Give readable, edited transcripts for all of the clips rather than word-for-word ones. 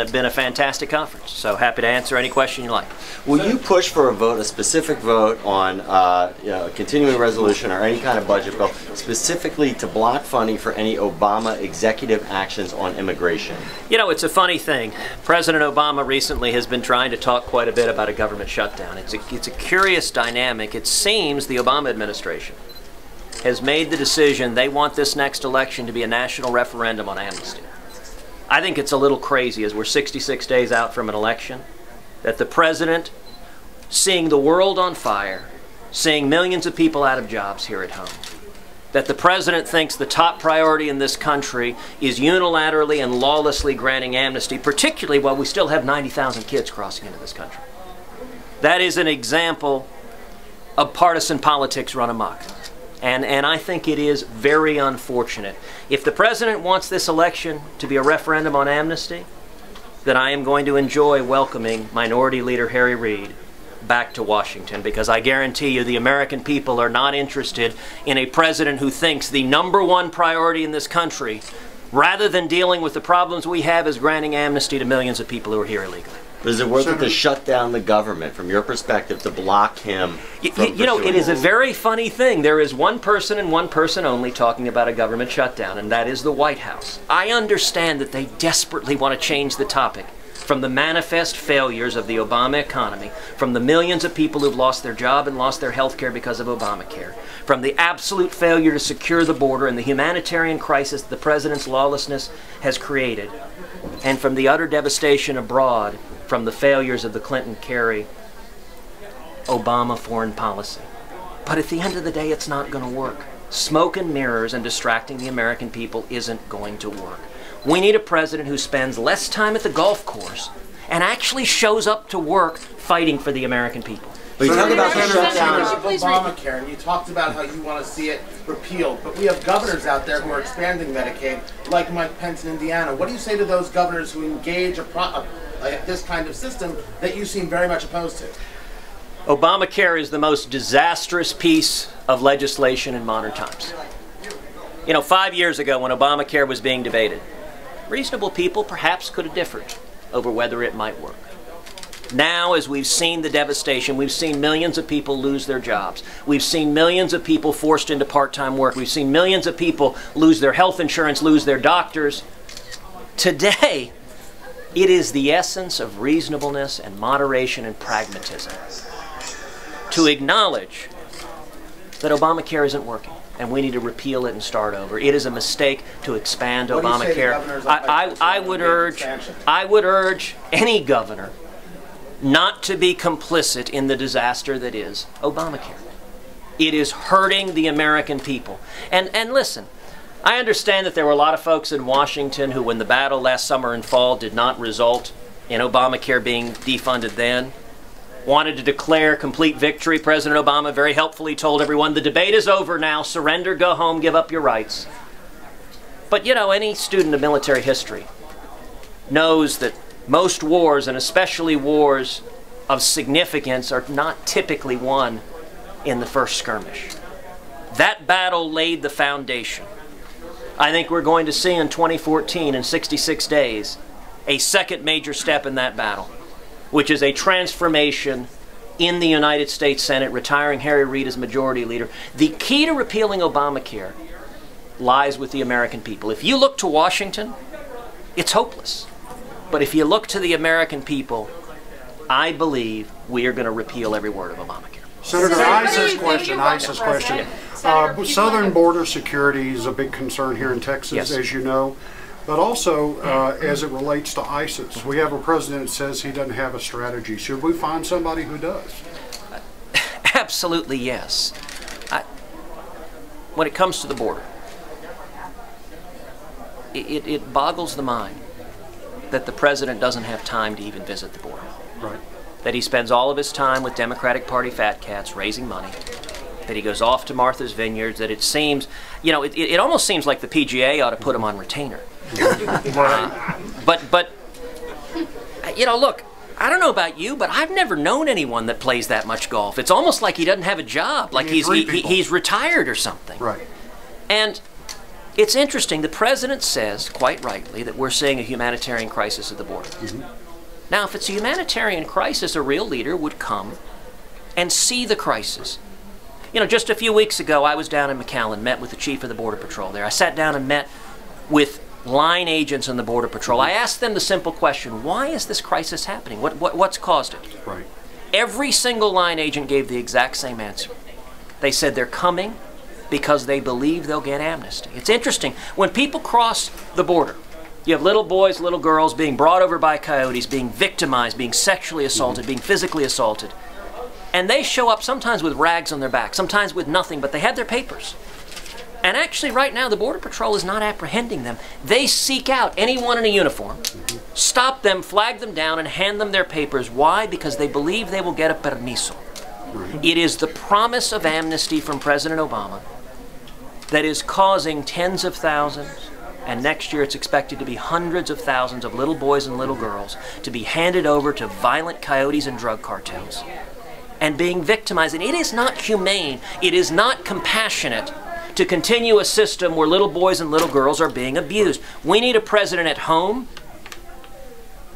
It's been a fantastic conference, so happy to answer any question you like. Will you push for a vote, a specific vote on a continuing resolution or any kind of budget bill, specifically to block funding for any Obama executive actions on immigration? You know, it's a funny thing. President Obama recently has been trying to talk quite a bit about a government shutdown. It's a curious dynamic. It seems the Obama administration has made the decision they want this next election to be a national referendum on amnesty. I think it's a little crazy, as we're 66 days out from an election, that the president, seeing the world on fire, seeing millions of people out of jobs here at home, that the president thinks the top priority in this country is unilaterally and lawlessly granting amnesty, particularly while we still have 90,000 kids crossing into this country. That is an example of partisan politics run amok. And I think it is very unfortunate. If the president wants this election to be a referendum on amnesty, then I am going to enjoy welcoming Minority Leader Harry Reid back to Washington, because I guarantee you the American people are not interested in a president who thinks the #1 priority in this country, rather than dealing with the problems we have, is granting amnesty to millions of people who are here illegally. But is it worth it to shut down the government, from your perspective, to block him from You know, it is a very funny thing. There is one person and one person only talking about a government shutdown, and that is the White House. I understand that they desperately want to change the topic from the manifest failures of the Obama economy, from the millions of people who've lost their job and lost their health care because of Obamacare, from the absolute failure to secure the border and the humanitarian crisis the president's lawlessness has created, and from the utter devastation abroad from the failures of the Clinton-Kerry Obama foreign policy. But at the end of the day, it's not going to work. Smoke and mirrors and distracting the American people isn't going to work. We need a president who spends less time at the golf course and actually shows up to work fighting for the American people. But you talk about the shutdown of Obamacare, and you talked about how you want to see it repealed, but we have governors out there who are expanding Medicaid, like Mike Pence in Indiana. What do you say to those governors who engage this kind of system that you seem very much opposed to? Obamacare is the most disastrous piece of legislation in modern times. You know, 5 years ago when Obamacare was being debated, reasonable people perhaps could have differed over whether it might work. Now, as we've seen the devastation, we've seen millions of people lose their jobs. We've seen millions of people forced into part-time work. We've seen millions of people lose their health insurance, lose their doctors. Today, it is the essence of reasonableness and moderation and pragmatism to acknowledge that Obamacare isn't working and we need to repeal it and start over. It is a mistake to expand Obamacare. I would urge any governor not to be complicit in the disaster that is Obamacare. It is hurting the American people. And listen, I understand that there were a lot of folks in Washington who, when the battle last summer and fall did not result in Obamacare being defunded then, wanted to declare complete victory. President Obama very helpfully told everyone, the debate is over now, surrender, go home, give up your rights. But you know, any student of military history knows that most wars, and especially wars of significance, are not typically won in the first skirmish. That battle laid the foundation. I think we're going to see in 2014, in 66 days, a second major step in that battle, which is a transformation in the United States Senate, retiring Harry Reid as Majority Leader. The key to repealing Obamacare lies with the American people. If you look to Washington, it's hopeless. But if you look to the American people, I believe we are going to repeal every word of Obamacare. Senator, ISIS question. Southern border security is a big concern here in Texas, yes, as you know. But also, as it relates to ISIS, we have a president that says he doesn't have a strategy. Should we find somebody who does? Absolutely, yes. When it comes to the border, it boggles the mind that the president doesn't have time to even visit the border. Right. That he spends all of his time with Democratic Party fat cats raising money. That he goes off to Martha's Vineyard. That it seems, you know, it almost seems like the PGA ought to put him on retainer. But you know, look, I don't know about you, but I've never known anyone that plays that much golf. It's almost like he doesn't have a job, like he's retired or something. Right. And It's interesting. The president says, quite rightly, that we're seeing a humanitarian crisis at the border. Now, if it's a humanitarian crisis, a real leader would come and see the crisis. You know, just a few weeks ago, I was down in McAllen, met with the chief of the Border Patrol there. I sat down and met with line agents on the Border Patrol. I asked them the simple question, why is this crisis happening? What's caused it? Right. Every single line agent gave the exact same answer. They said they're coming because they believe they'll get amnesty. It's interesting. When people cross the border, you have little boys, little girls being brought over by coyotes, being victimized, being sexually assaulted, being physically assaulted. And they show up sometimes with rags on their back, sometimes with nothing, but they have their papers. And actually right now the Border Patrol is not apprehending them. They seek out anyone in a uniform, stop them, flag them down, and hand them their papers. Why? Because they believe they will get a permiso. It is the promise of amnesty from President Obama that is causing tens of thousands, and next year it's expected to be hundreds of thousands of little boys and little girls to be handed over to violent coyotes and drug cartels and being victimized. And it is not humane, it is not compassionate to continue a system where little boys and little girls are being abused. We need a president at home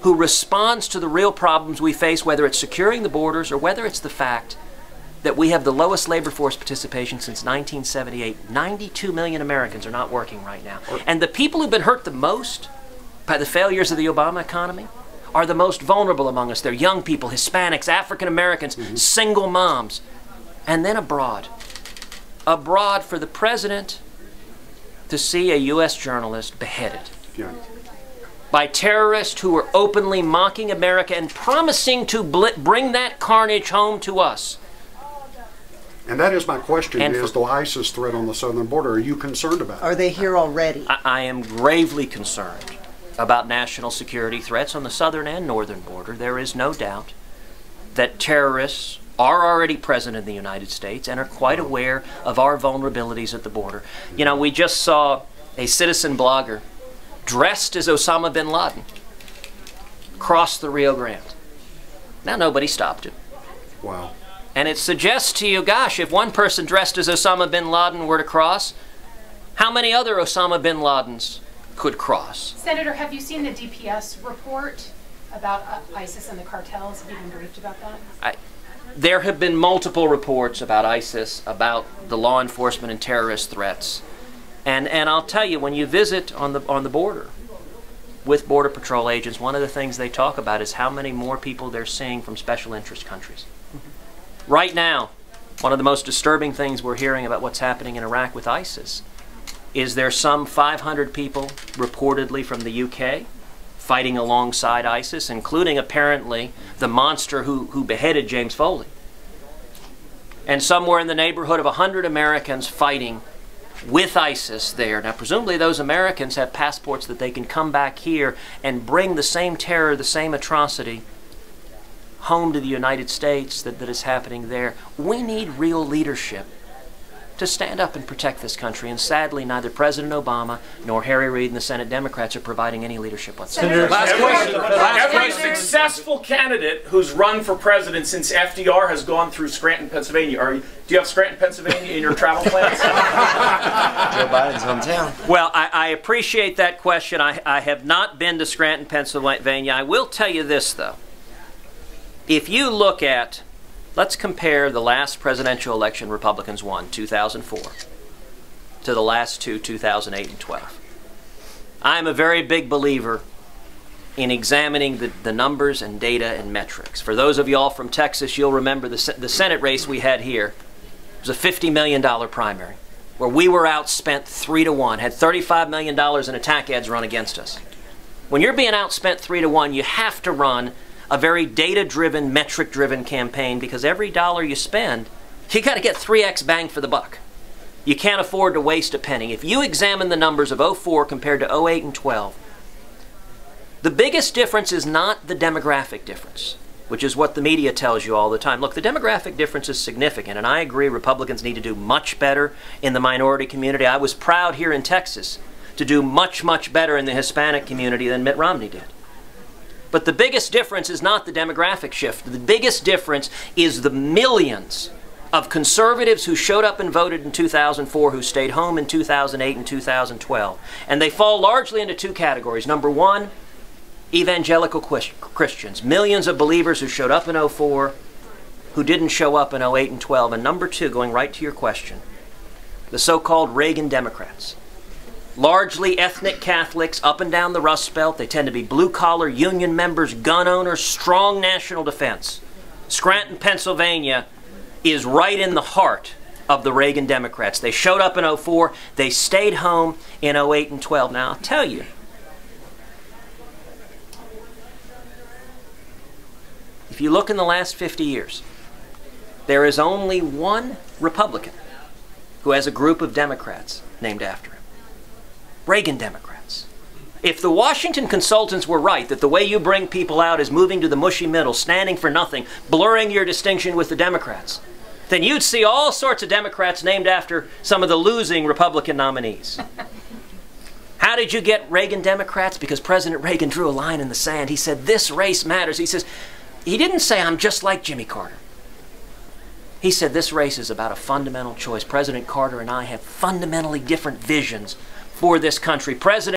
who responds to the real problems we face, whether it's securing the borders or whether it's the fact that we have the lowest labor force participation since 1978. 92 million Americans are not working right now. And the people who've been hurt the most by the failures of the Obama economy are the most vulnerable among us. They're young people, Hispanics, African Americans, single moms, and then abroad. Abroad for the president to see a U.S. journalist beheaded by terrorists who are openly mocking America and promising to bring that carnage home to us. And that is my question, is the ISIS threat on the southern border. Are you concerned about it? Are they here already? I am gravely concerned about national security threats on the southern and northern border. There is no doubt that terrorists are already present in the United States and are quite aware of our vulnerabilities at the border. You know, we just saw a citizen blogger dressed as Osama bin Laden cross the Rio Grande. Now nobody stopped him. Wow. And it suggests to you, gosh, if one person dressed as Osama bin Laden were to cross, how many other Osama bin Ladens could cross? Senator, have you seen the DPS report about ISIS and the cartels? Have you been briefed about that? There have been multiple reports about ISIS, about the law enforcement and terrorist threats. And I'll tell you, when you visit on the border with Border Patrol agents, one of the things they talk about is how many more people they're seeing from special interest countries. Right now, one of the most disturbing things we're hearing about what's happening in Iraq with ISIS is there's some 500 people reportedly from the UK fighting alongside ISIS, including apparently the monster who beheaded James Foley. And somewhere in the neighborhood of 100 Americans fighting with ISIS there. Now, presumably those Americans have passports that they can come back here and bring the same terror, the same atrocity home to the United States that is happening there. We need real leadership to stand up and protect this country, and sadly neither President Obama nor Harry Reid and the Senate Democrats are providing any leadership whatsoever. Last question. Every successful candidate who's run for president since FDR has gone through Scranton, Pennsylvania. Do you have Scranton, Pennsylvania in your travel plans? Joe Biden's hometown. Well, I appreciate that question. I have not been to Scranton, Pennsylvania. I will tell you this, though. If you look at, let's compare the last presidential election Republicans won, 2004, to the last two, 2008 and 12. I'm a very big believer in examining the numbers and data and metrics. For those of y'all from Texas, you'll remember the Senate race we had here. It was a $50 million primary where we were outspent 3-1, had $35 million in attack ads run against us. When you're being outspent 3-1, you have to run a very data-driven, metric-driven campaign, because every dollar you spend, you got to get 3x bang for the buck. You can't afford to waste a penny. If you examine the numbers of 04 compared to 08 and 12, the biggest difference is not the demographic difference, which is what the media tells you all the time. Look, the demographic difference is significant, and I agree Republicans need to do much better in the minority community. I was proud here in Texas to do much, much better in the Hispanic community than Mitt Romney did. But the biggest difference is not the demographic shift. The biggest difference is the millions of conservatives who showed up and voted in 2004 who stayed home in 2008 and 2012. And they fall largely into two categories. Number one, evangelical Christians. Millions of believers who showed up in 04 who didn't show up in 08 and 12. And number two, going right to your question, the so-called Reagan Democrats. Largely ethnic Catholics up and down the Rust Belt. They tend to be blue-collar union members, gun owners, strong national defense. Scranton, Pennsylvania is right in the heart of the Reagan Democrats. They showed up in 04. They stayed home in 08 and 12. Now, I'll tell you, if you look in the last 50 years, there is only one Republican who has a group of Democrats named after him. Reagan Democrats. If the Washington consultants were right that the way you bring people out is moving to the mushy middle, standing for nothing, blurring your distinction with the Democrats, then you'd see all sorts of Democrats named after some of the losing Republican nominees. How did you get Reagan Democrats? Because President Reagan drew a line in the sand. He said, this race matters. He says, he didn't say, I'm just like Jimmy Carter. He said, this race is about a fundamental choice. President Carter and I have fundamentally different visions for this country. President